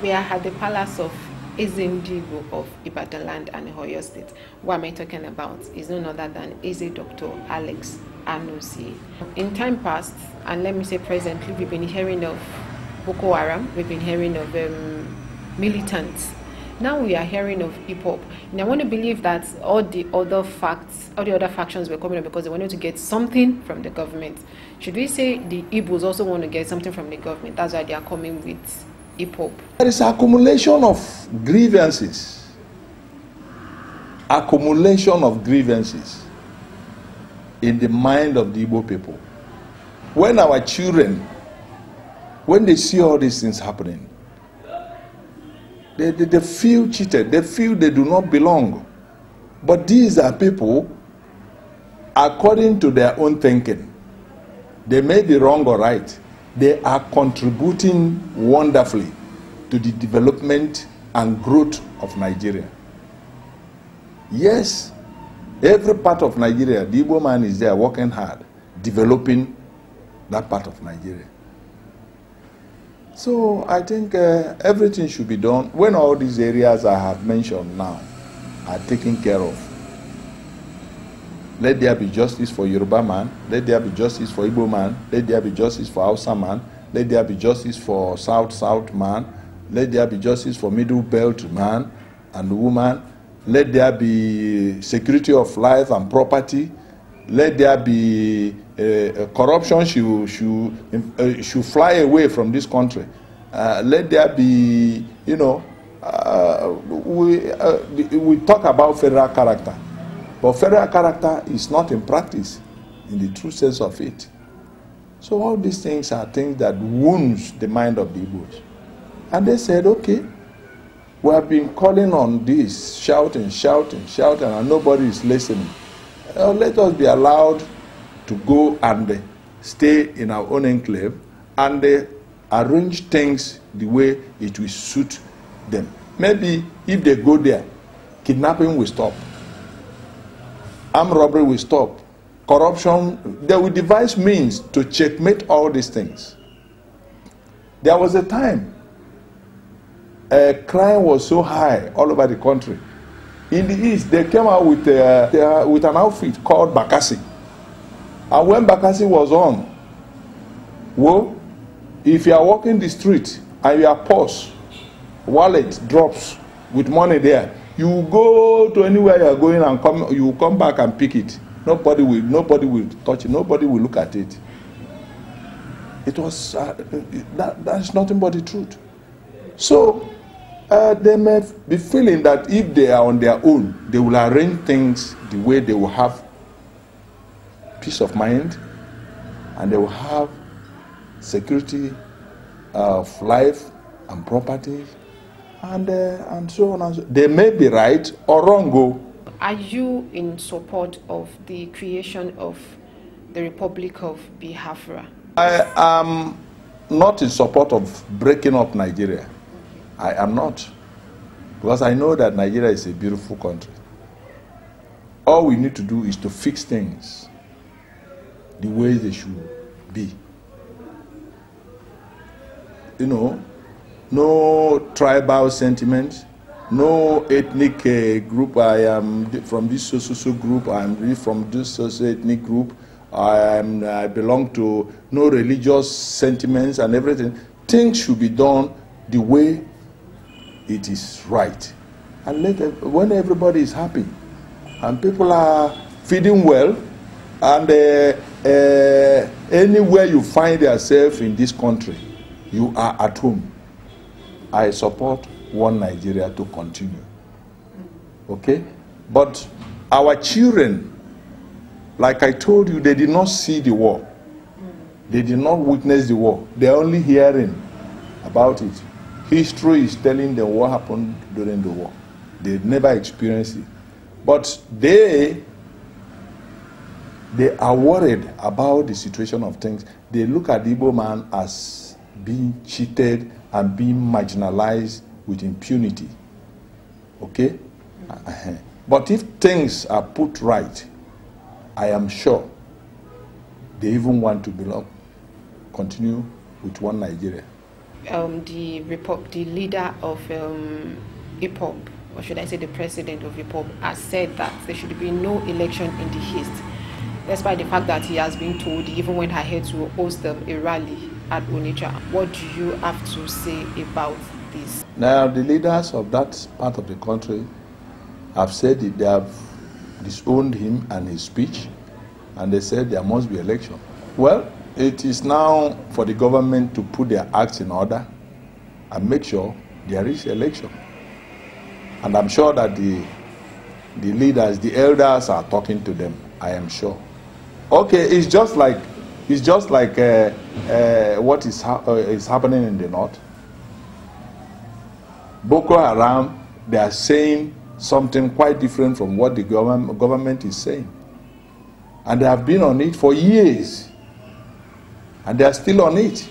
We are at the palace of Ezendigo of Ibadan land and Oyo State. What am I talking about? Is none other than Eze Dr. Alex Anozie. In time past, and let me say presently, we've been hearing of Boko Haram, we've been hearing of militants. Now we are hearing of hip-hop. And I want to believe that all the other factions were coming up because they wanted to get something from the government. Should we say the Igbos also want to get something from the government? That's why they are coming with hip-hop. There is accumulation of grievances. Accumulation of grievances in the mind of the Igbo people. When our children, when they see all these things happening, they feel cheated. They feel they do not belong. But these are people, according to their own thinking, they may be wrong or right. They are contributing wonderfully to the development and growth of Nigeria. Yes, every part of Nigeria, the Igbo man is there working hard, developing that part of Nigeria. So I think everything should be done when all these areas I have mentioned now are taken care of. Let there be justice for Yoruba man, let there be justice for Igbo man, let there be justice for Hausa man, let there be justice for South man, let there be justice for Middle Belt man and woman, let there be security of life and property, let there be corruption should fly away from this country. Let there be, you know, we talk about federal character, but federal character is not in practice in the true sense of it. So all these things are things that wounds the mind of the Igbos. And they said, okay, we have been calling on this, shouting, and nobody is listening. Let us be allowed to go and stay in our own enclave and arrange things the way it will suit them. Maybe if they go there, kidnapping will stop, armed robbery will stop, corruption, they will devise means to checkmate all these things. There was a time crime was so high all over the country. In the East, they came out with an outfit called Bakassi. And when Bakassi was on, well, if you are walking the street and your purse, wallet drops with money there, you go to anywhere you are going and you come back and pick it. Nobody will touch it. Nobody will look at it. It was that's nothing but the truth. So they may be feeling that if they are on their own, they will arrange things the way they will have peace of mind and they will have security of life and property and so on and so on. They may be right or wrong. Are you in support of the creation of the Republic of Biafra? I am not in support of breaking up Nigeria. I am not. Because I know that Nigeria is a beautiful country. All we need to do is to fix things the way they should be. You know, no tribal sentiment, no ethnic group. I am from this social group, I am from this social ethnic group, I belong to no religious sentiments and everything. Things should be done the way it is right. And when everybody is happy and people are feeding well, and anywhere you find yourself in this country, you are at home. I support one Nigeria to continue. Okay? But our children, like I told you, they did not see the war. They did not witness the war. They are only hearing about it. History is telling them what happened during the war. They never experienced it. But they are worried about the situation of things. They look at the Igbo man as being cheated and being marginalized with impunity. Okay? But if things are put right, I am sure they even want to continue with one Nigeria. the leader of IPOB, or should I say the president of IPOB, has said that there should be no election in the East, despite the fact that he has been told, he even went ahead to host a rally at Onitsha. What do you have to say about this? Now, the leaders of that part of the country have said that they have disowned him and his speech, and they said there must be election. Well, it is now for the government to put their acts in order and make sure there is election. And I'm sure that the leaders, the elders are talking to them, I am sure. Okay, it's just like what is happening in the north. Boko Haram, they are saying something quite different from what the government is saying. And they have been on it for years. And they are still on it,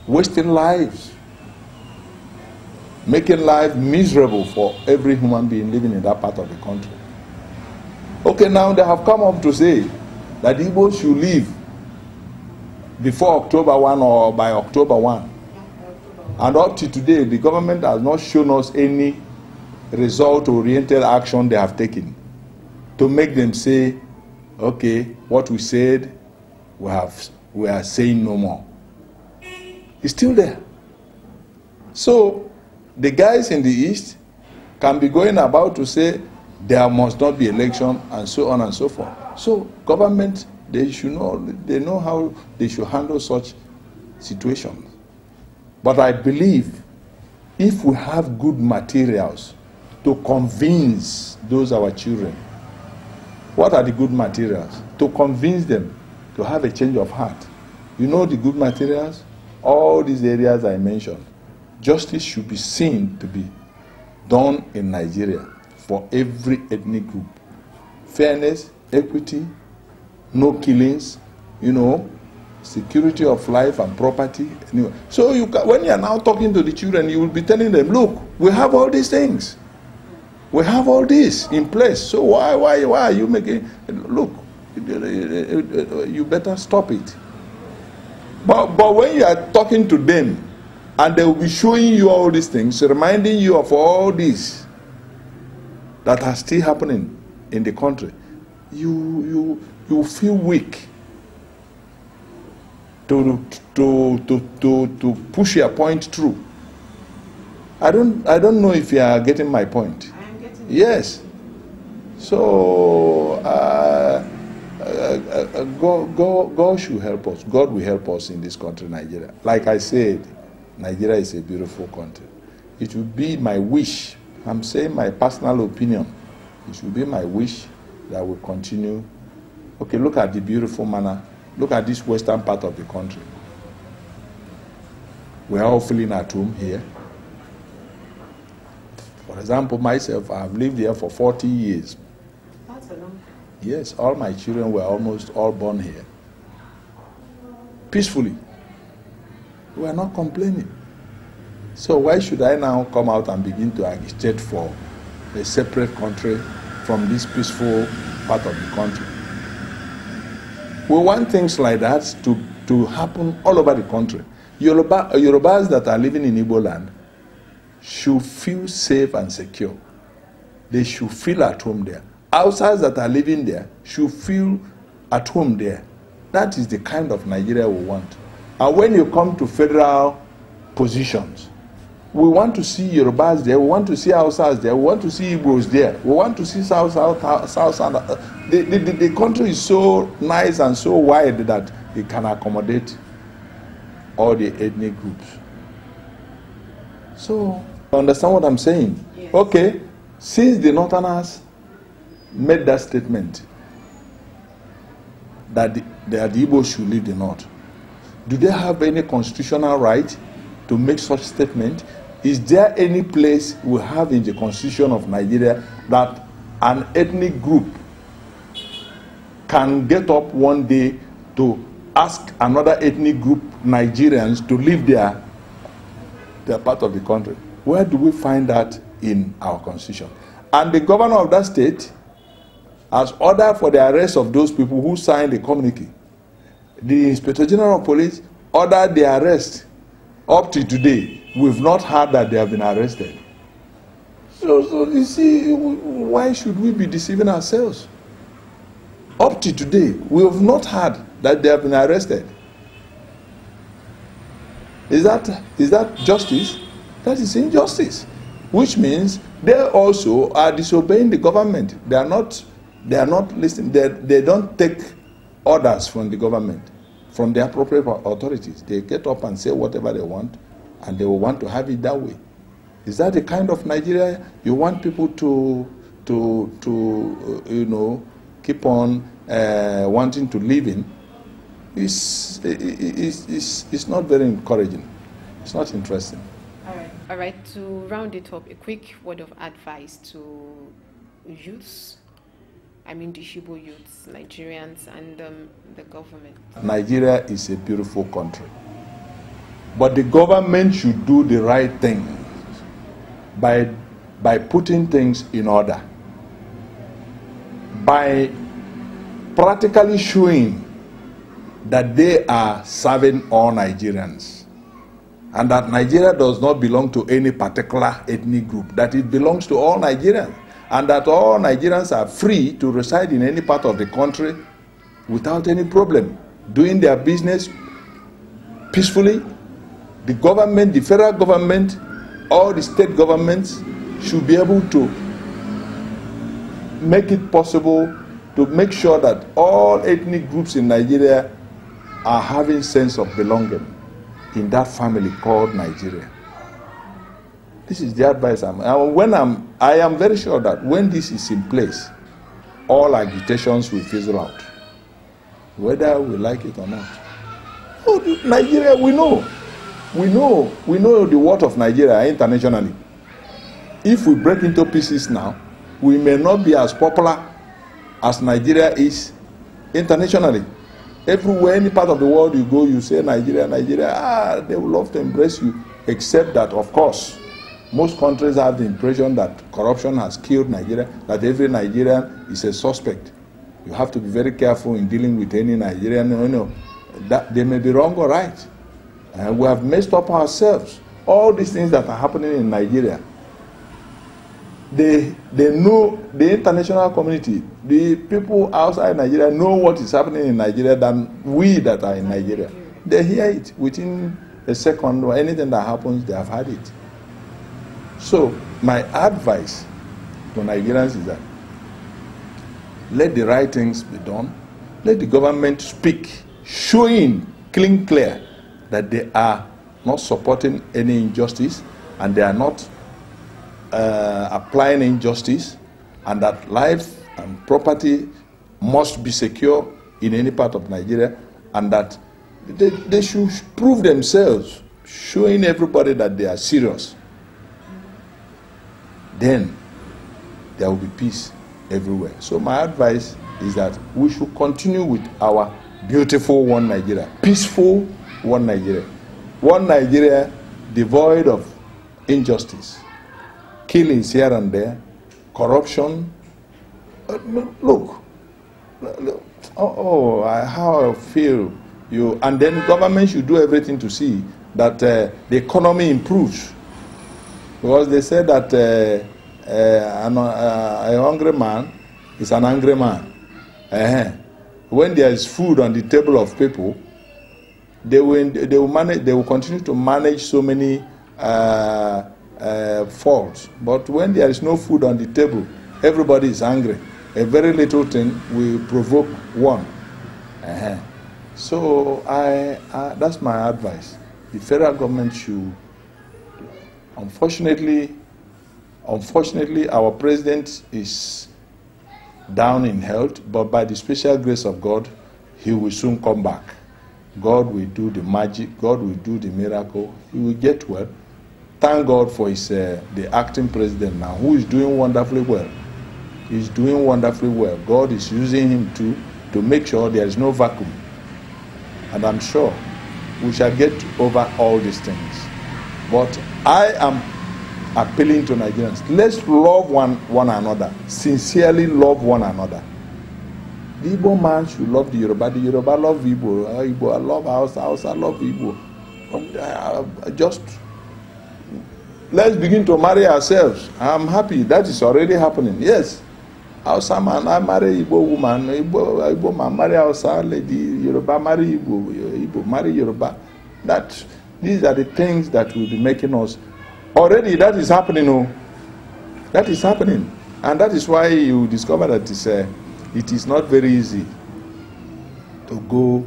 wasting lives, making life miserable for every human being living in that part of the country. Okay, now they have come up to say that Igbo should leave before October 1 or by October 1. And up to today, the government has not shown us any result-oriented action they have taken to make them say, okay, what we said, we are saying no more. It's still there. So the guys in the East can be going about to say there must not be election and so on and so forth. So government, they know how they should handle such situations. But I believe if we have good materials to convince those our children, what are the good materials? To convince them to have a change of heart. You know the good materials? All these areas I mentioned. Justice should be seen to be done in Nigeria for every ethnic group. Fairness, equity, no killings, security of life and property. So when you are now talking to the children, you will be telling them, look, we have all these things. We have all this in place. So why are you making, look, you better stop it. But when you are talking to them, and they will be showing you all these things, reminding you of all this that are still happening in the country, you feel weak to push your point through. I don't know if you are getting my point. I am getting it. Yes. So God should help us. God will help us in this country, Nigeria. Like I said, Nigeria is a beautiful country. It would be my wish, I'm saying my personal opinion, it should be my wish that we continue. Okay, look at the beautiful manner. Look at this western part of the country. We are all feeling at home here. For example, myself, I have lived here for 40 years. That's a long time. Yes, all my children were almost all born here. Peacefully. We are not complaining. So why should I now come out and begin to agitate for a separate country from this peaceful part of the country? We want things like that to happen all over the country. Yorubas that are living in Igbo land should feel safe and secure. They should feel at home there. Outsiders that are living there should feel at home there. That is the kind of Nigeria we want. And when you come to federal positions, we want to see Yorubas there, we want to see Hausas there, we want to see Igbos there, we want to see South. The country is so nice and so wide that it can accommodate all the ethnic groups. So, you understand what I'm saying? Yes. Okay, since the Northerners made that statement that the Igbos should leave the North, do they have any constitutional right to make such statement? Is there any place we have in the Constitution of Nigeria that an ethnic group can get up one day to ask another ethnic group, Nigerians, to leave their part of the country? Where do we find that in our Constitution? And the governor of that state has ordered for the arrest of those people who signed the communique. The Inspector General of Police ordered the arrest. Up to today, we've not heard that they have been arrested. So you see, why should we be deceiving ourselves? Up to today, we have not heard that they have been arrested. Is that justice? That is injustice. Which means they also are disobeying the government. They are not listening. They don't take orders from the government, from the appropriate authorities. They get up and say whatever they want, and they will want to have it that way. Is that the kind of Nigeria you want people to keep on wanting to live in? It's not very encouraging. It's not interesting. All right. To round it up, a quick word of advice to youths. I mean, the Igbo youths, Nigerians, and the government. Nigeria is a beautiful country, but the government should do the right thing by putting things in order, by practically showing that they are serving all Nigerians, and that Nigeria does not belong to any particular ethnic group, that it belongs to all Nigerians, and that all Nigerians are free to reside in any part of the country without any problem, doing their business peacefully. The government, the federal government, all the state governments should be able to make it possible to make sure that all ethnic groups in Nigeria are having sense of belonging in that family called Nigeria. This is the advice I am very sure that when this is in place, all agitations will fizzle out, whether we like it or not. Oh, Nigeria, we know the worth of Nigeria internationally. If we break into pieces now, we may not be as popular as Nigeria is internationally. Everywhere, any part of the world you go, you say Nigeria, Nigeria, they will love to embrace you, except that, of course, most countries have the impression that corruption has killed Nigeria, that every Nigerian is a suspect. You have to be very careful in dealing with any Nigerian. That they may be wrong or right. And we have messed up ourselves. All these things that are happening in Nigeria, they know, the international community, the people outside Nigeria know what is happening in Nigeria than we that are in Nigeria. They hear it within a second, or anything that happens, they have heard it. So my advice to Nigerians is that let the right things be done. Let the government speak, showing clear that they are not supporting any injustice, and they are not applying injustice, and that life and property must be secure in any part of Nigeria, and that they should prove themselves, showing everybody that they are serious. Then there will be peace everywhere. So my advice is that we should continue with our beautiful one Nigeria, peaceful one Nigeria devoid of injustice, killings here and there, corruption. Look, how I feel. And then government should do everything to see that the economy improves. Because they say that a hungry man is an angry man. When there is food on the table of people, they will continue to manage so many faults. But when there is no food on the table, everybody is angry. A very little thing will provoke one. So that's my advice. The federal government should. Unfortunately, our president is down in health, but by the special grace of God, he will soon come back. God will do the magic. God will do the miracle. He will get well. Thank God for the acting president now, who is doing wonderfully well. He's doing wonderfully well. God is using him to make sure there is no vacuum. And I'm sure we shall get over all these things. But I am appealing to Nigerians. Let's love one another. Sincerely love one another. The Igbo man should love the Yoruba love Igbo. Igbo, I love Hausa, Hausa love Igbo. just let's begin to marry ourselves. I'm happy that is already happening. Yes, Hausa man, I marry Igbo woman, Igbo man marry Hausa lady, Yoruba marry Igbo, Igbo marry Yoruba. These are the things that will be making us. Already that is happening. Oh, that is happening, and that is why you discover that it is not very easy to go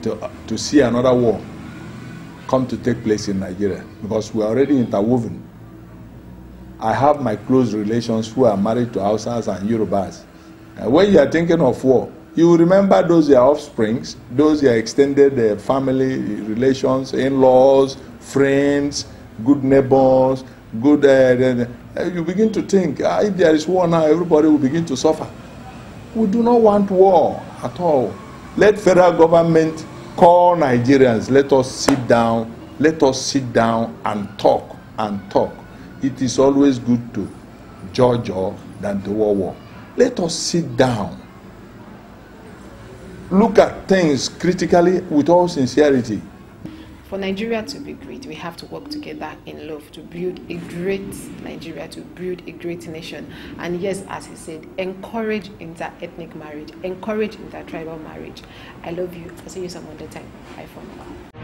to see another war come to take place in Nigeria, because we are already interwoven. I have my close relations who are married to Hausas and Yorubas. When you are thinking of war, you will remember those your offsprings, those your extended family relations, in-laws, friends, good neighbors, good. You begin to think, if there is war now, everybody will begin to suffer. We do not want war at all. Let federal government call Nigerians. Let us sit down. Let us sit down and talk and talk. It is always good to judge than to war. Let us sit down. Look at things critically with all sincerity. For Nigeria to be great, we have to work together in love to build a great Nigeria, to build a great nation. And yes, as he said, encourage inter-ethnic marriage, encourage inter-tribal marriage. I love you. I'll see you some other time. Bye for now.